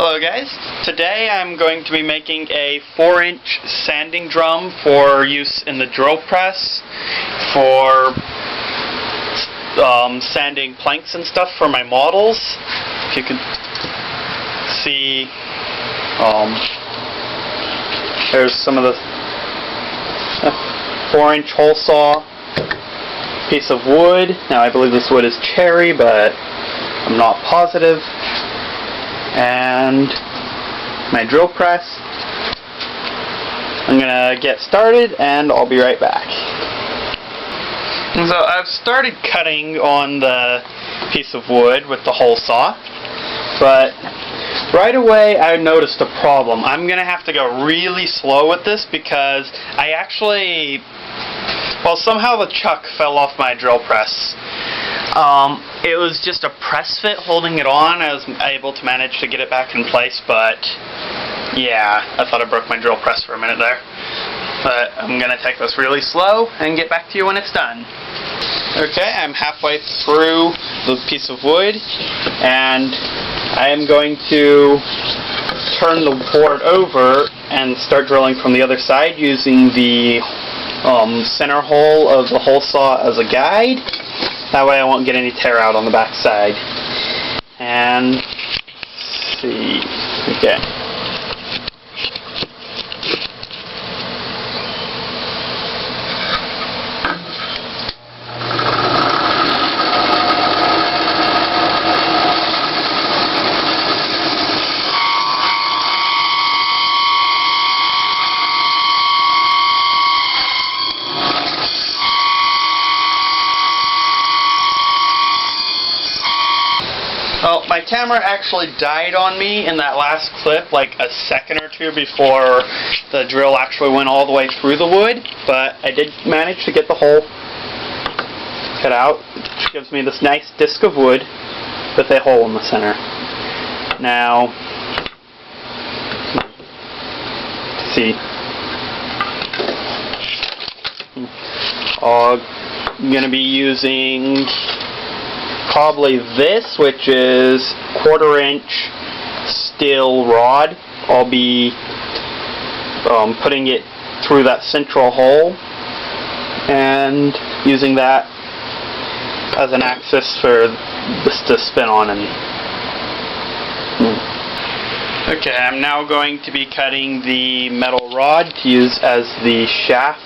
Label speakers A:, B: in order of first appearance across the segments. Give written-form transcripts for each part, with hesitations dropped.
A: Hello guys, today I'm going to be making a 4-inch sanding drum for use in the drill press for sanding planks and stuff for my models. If you can see, there's some of the 4-inch hole saw, piece of wood. Now I believe this wood is cherry, but I'm not positive. And my drill press. I'm gonna get started and I'll be right back. And so I've started cutting on the piece of wood with the hole saw, but right away I noticed a problem. I'm gonna have to go really slow with this because I actually, somehow the chuck fell off my drill press. It was just a press fit holding it on. I was able to manage to get it back in place, but yeah, I thought I broke my drill press for a minute there. But I'm going to take this really slow and get back to you when it's done. Okay, I'm halfway through the piece of wood, and I am going to turn the board over and start drilling from the other side using the center hole of the hole saw as a guide. That way I won't get any tear out on the back side. And let's see. Okay. Well, my camera actually died on me in that last clip, like a second or two before the drill actually went all the way through the wood, but I did manage to get the hole cut out, which gives me this nice disc of wood with a hole in the center. Now, let's see. I'm going to be using probably this, which is 1/4-inch steel rod. I'll be putting it through that central hole and using that as an axis for this to spin on. Okay, I'm now going to be cutting the metal rod to use as the shaft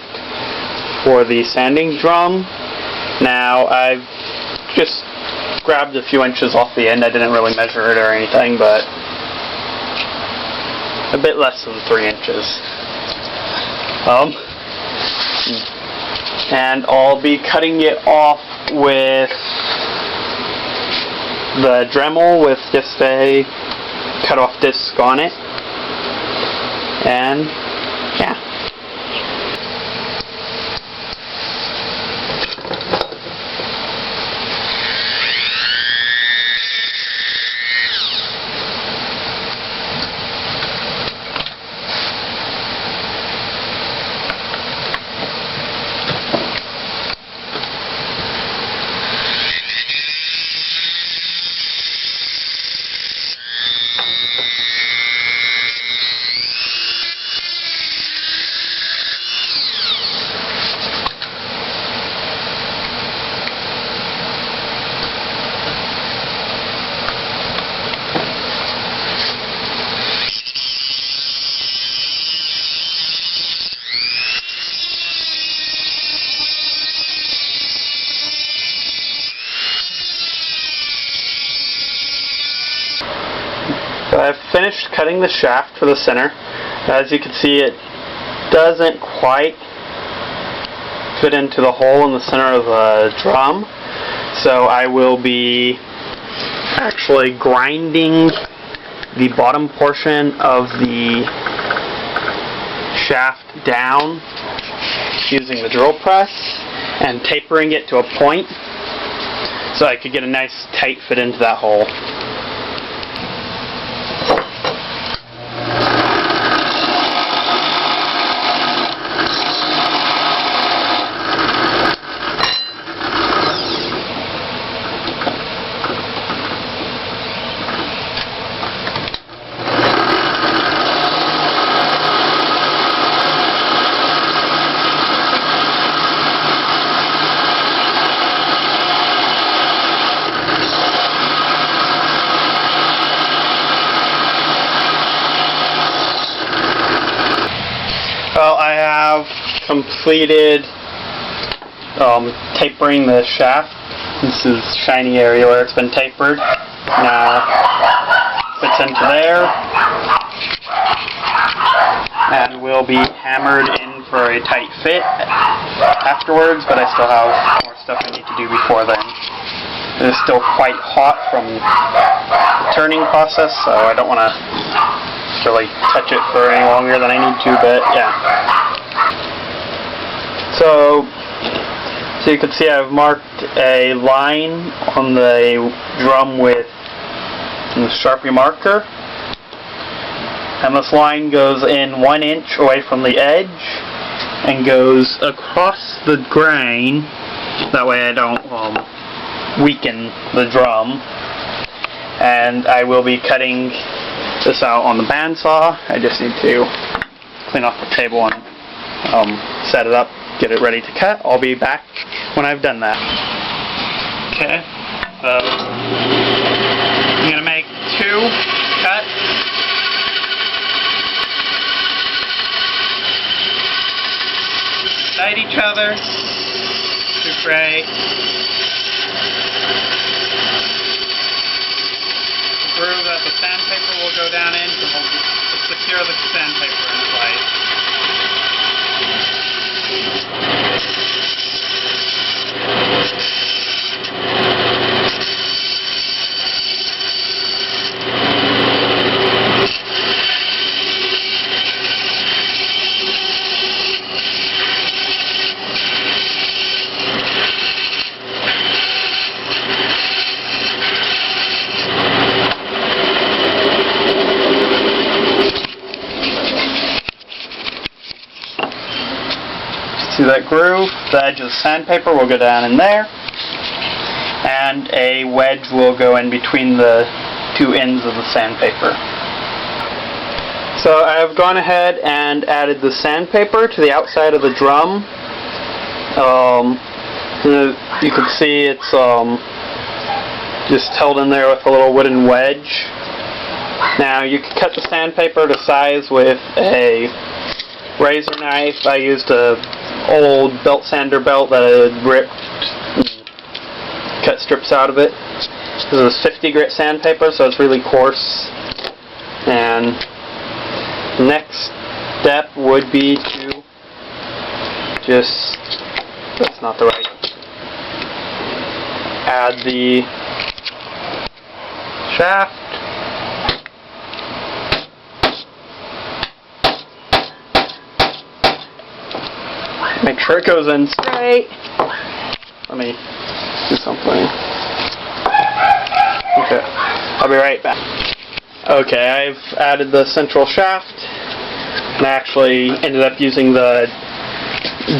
A: for the sanding drum. Now I've just grabbed a few inches off the end. I didn't really measure it or anything, but a bit less than 3 inches. And I'll be cutting it off with the Dremel with just a cut-off disc on it. And yeah. So I've finished cutting the shaft for the center. As you can see, it doesn't quite fit into the hole in the center of the drum. So I will be actually grinding the bottom portion of the shaft down using the drill press and tapering it to a point so I could get a nice tight fit into that hole. completed tapering the shaft. This is shiny area where it's been tapered. Now fits into there and will be hammered in for a tight fit afterwards, but I still have more stuff I need to do before then. It is still quite hot from the turning process, so I don't want to really touch it for any longer than I need to, but yeah. So you can see I've marked a line on the drum with a Sharpie marker, and this line goes in 1 inch away from the edge and goes across the grain, that way I don't weaken the drum. And I will be cutting this out on the bandsaw. I just need to clean off the table and set it up, get it ready to cut. I'll be back when I've done that. Okay, so I'm going to make 2 cuts. Beside each other to create the groove that the sandpaper will go down in to secure the sandpaper in place. See that groove? The edge of the sandpaper will go down in there, and a wedge will go in between the 2 ends of the sandpaper. So I've gone ahead and added the sandpaper to the outside of the drum. You can see it's just held in there with a little wooden wedge. Now you can cut the sandpaper to size with a razor knife. I used a old belt sander belt that I had ripped and cut strips out of it. This is 50 grit sandpaper, so it's really coarse. And the next step would be to just, that's not the right, add the shaft. Make sure it goes in straight. Let me do something. Okay, I'll be right back. Okay, I've added the central shaft, and I actually ended up using the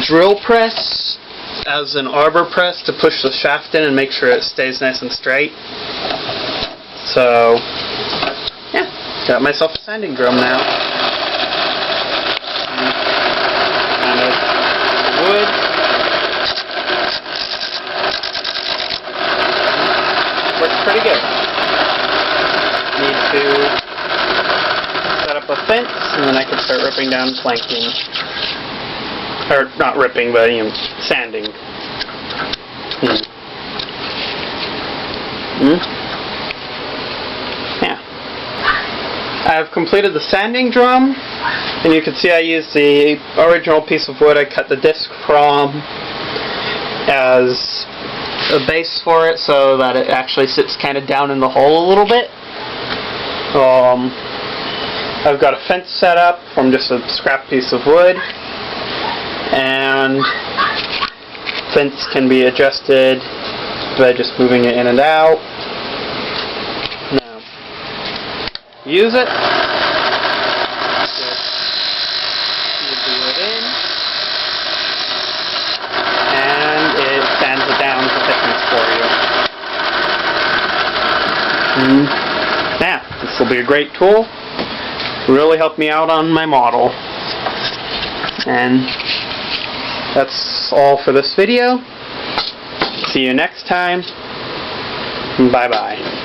A: drill press as an arbor press to push the shaft in and make sure it stays nice and straight. So, yeah, got myself a sanding drum now. Wood. Works pretty good. Need to set up a fence, and then I can start ripping down planking. Or not ripping, but sanding. Yeah. I've completed the sanding drum, and you can see I used the original piece of wood I cut the disc from as a base for it, so that it actually sits kind of down in the hole a little bit. I've got a fence set up from just a scrap piece of wood, and fence can be adjusted by just moving it in and out. Now, use it. Yeah, this will be a great tool. Really helped me out on my model. And that's all for this video. See you next time. Bye bye.